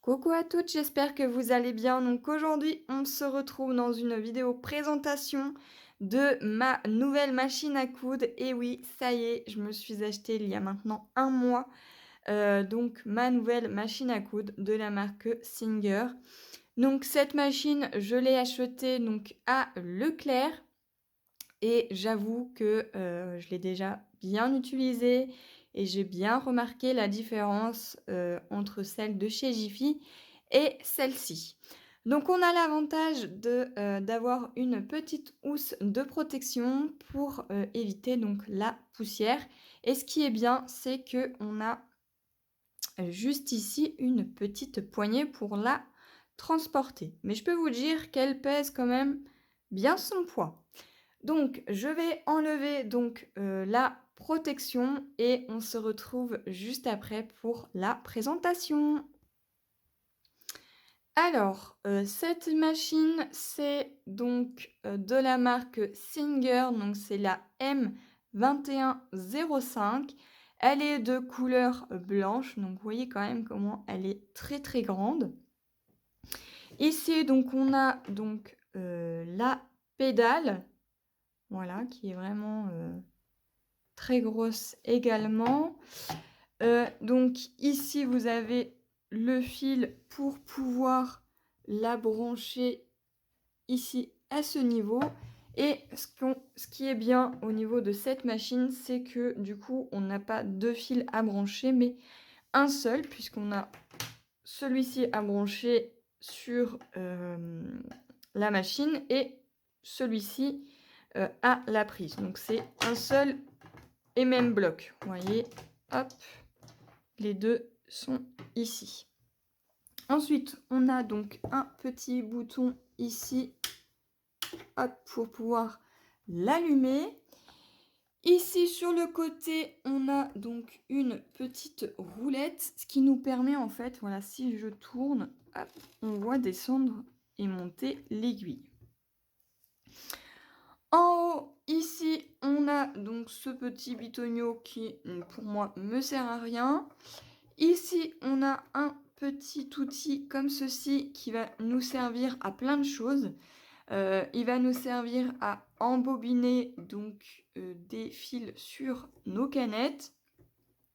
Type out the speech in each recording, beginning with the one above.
Coucou à toutes, j'espère que vous allez bien. Donc aujourd'hui, on se retrouve dans une vidéo présentation de ma nouvelle machine à coudre. Et oui, ça y est, je me suis acheté il y a maintenant un mois, donc ma nouvelle machine à coudre de la marque Singer. Donc cette machine, je l'ai achetée donc à Leclerc et j'avoue que, je l'ai déjà bien utilisée et j'ai bien remarqué la différence, entre celle de chez Jiffy et celle-ci. Donc on a l'avantage d'avoir une petite housse de protection pour, éviter donc la poussière et ce qui est bien, c'est qu'on a, juste ici une petite poignée pour la transporter. Mais je peux vous dire qu'elle pèse quand même bien son poids. Donc, je vais enlever donc, la protection et on se retrouve juste après pour la présentation. Alors, cette machine, c'est donc, de la marque Singer, donc c'est la M2105. Elle est de couleur blanche, donc vous voyez quand même comment elle est très, très grande. Ici, donc on a donc, la pédale, voilà, qui est vraiment, très grosse également. Donc ici, vous avez le fil pour pouvoir la brancher ici à ce niveau et ce qui est bien au niveau de cette machine, c'est que du coup, on n'a pas 2 fils à brancher, mais un seul puisqu'on a celui-ci à brancher sur, la machine et celui-ci, à la prise. Donc c'est un seul et même bloc. Vous voyez? Hop, les 2 sont ici. Ensuite, on a donc un petit bouton ici, hop, pour pouvoir l'allumer. Ici, sur le côté, on a donc une petite roulette, ce qui nous permet en fait, voilà, si je tourne, hop, on voit descendre et monter l'aiguille. En haut, ici, on a donc ce petit bitonio qui, pour moi, me sert à rien. Ici, on a un petit outil comme ceci qui va nous servir à plein de choses. Il va nous servir à embobiner donc, des fils sur nos canettes.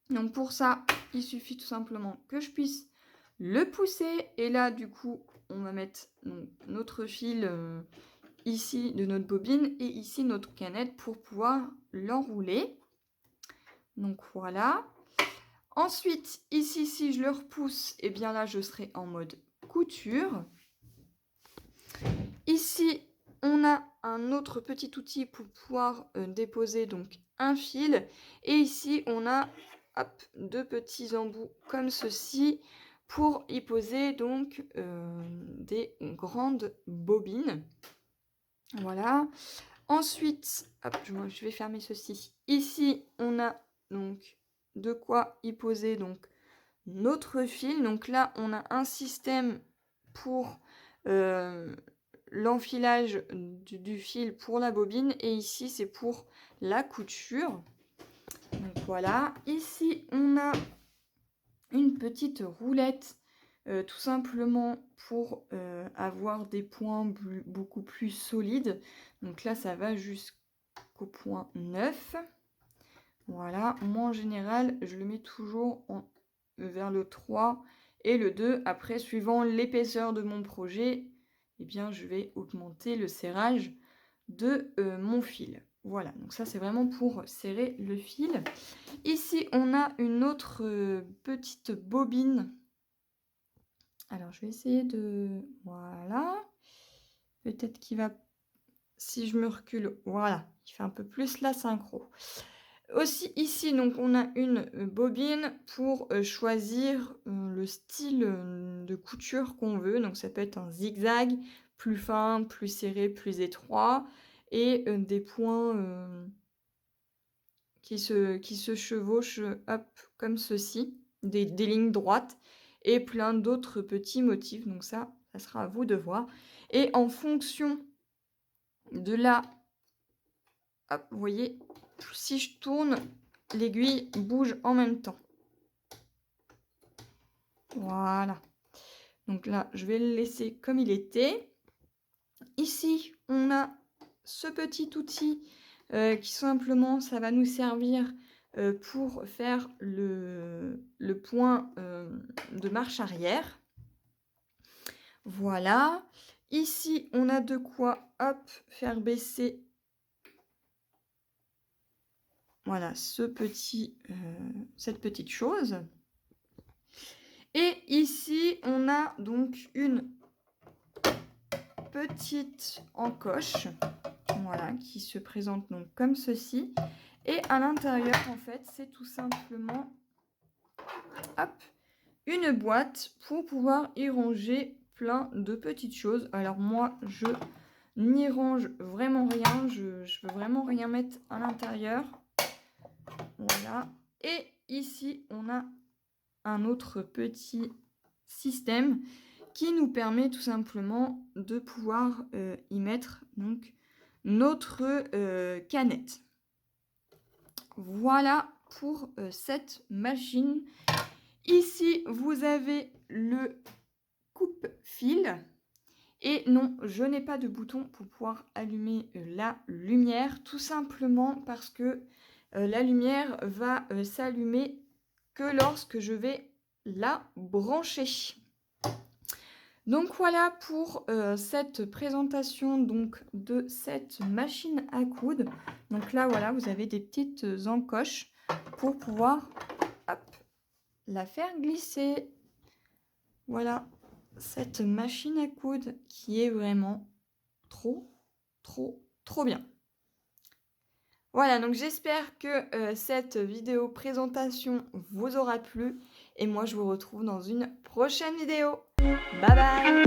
Donc pour ça, il suffit tout simplement que je puisse le pousser et là, du coup, on va mettre donc notre fil, ici de notre bobine et ici notre canette pour pouvoir l'enrouler. Donc voilà. Ensuite, ici, si je le repousse, et bien là, je serai en mode couture. Ici, on a un autre petit outil pour pouvoir déposer donc un fil. Et ici, on a hop, 2 petits embouts comme ceci pour y poser donc des grandes bobines. Voilà. Ensuite, hop, je vais fermer ceci. Ici, on a donc de quoi y poser donc notre fil. Donc là, on a un système pour l'enfilage du fil pour la bobine et ici, c'est pour la couture. Donc voilà. Ici, on a une petite roulette, tout simplement pour, avoir des points beaucoup plus solides. Donc là, ça va jusqu'au point 9. Voilà. Moi, en général, je le mets toujours vers le 3 et le 2. Après, suivant l'épaisseur de mon projet, eh bien, je vais augmenter le serrage de, mon fil. Voilà, donc ça, c'est vraiment pour serrer le fil. Ici, on a une autre, petite bobine. Alors, je vais essayer de voilà. Peut-être qu'il va si je me recule, voilà, il fait un peu plus la synchro. Aussi ici, donc on a une, bobine pour, choisir, le style, de couture qu'on veut. Donc ça peut être un zigzag, plus fin, plus serré, plus étroit et des points, qui se chevauchent, hop, comme ceci, des lignes droites et plein d'autres petits motifs. Donc ça sera à vous de voir et en fonction de la hop, vous voyez, si je tourne, l'aiguille bouge en même temps. Voilà. Donc là, je vais le laisser comme il était. Ici, on a ce petit outil qui simplement, ça va nous servir pour faire le point de marche arrière. Voilà. Ici, on a de quoi, hop, faire baisser voilà, cette petite chose. Et ici, on a donc une petite encoche, voilà, qui se présente donc comme ceci. Et à l'intérieur, en fait, c'est tout simplement, hop, une boîte pour pouvoir y ranger plein de petites choses. Alors moi, je n'y range vraiment rien. Je veux vraiment rien mettre à l'intérieur. Voilà. Et ici, on a un autre petit système qui nous permet tout simplement de pouvoir y mettre donc notre canette. Voilà pour cette machine. Ici, vous avez le coupe-fil. Et non, je n'ai pas de bouton pour pouvoir allumer la lumière, tout simplement parce que la lumière va s'allumer que lorsque je vais la brancher. Donc voilà pour cette présentation donc, de cette machine à coudre. Donc là, voilà, vous avez des petites encoches pour pouvoir hop, la faire glisser. Voilà, cette machine à coudre qui est vraiment trop bien. Voilà, donc j'espère que cette vidéo présentation vous aura plu et moi je vous retrouve dans une prochaine vidéo. Bye bye!